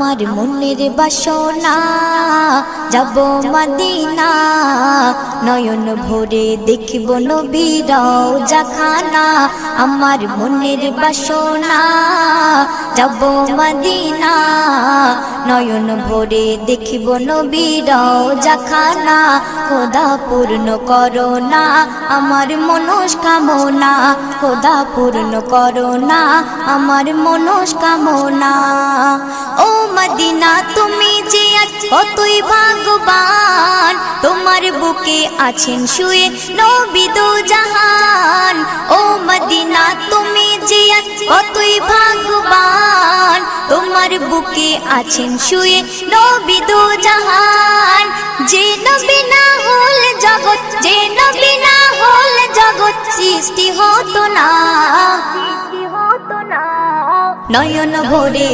আমার মনের বাসনা যাব মদিনা নয়ন ভরে দেখিব নবীর রওজাখানা আমার মনের বাসনা যাব মদিনা নয়ন ভরে দেখিব নবীর রওজাখানা খোদা পূর্ণ করো না আমার মনস্কামনা খোদা পূর্ণ করো না আমার মনস্কামনা ও মদিনা তুমি যে কতই ভাগ্যবান তোমার বুকে আছেন শুয়ে নবী দো জাহান ও মদিনা তুমি যে কতই ভাগ্যবান তোমার বুকে আছেন শুয়ে নবী দো জাহান যে নবী না হল জগৎ যে নবী না হল জগৎ সৃষ্টি হতো না নয়ন ভরে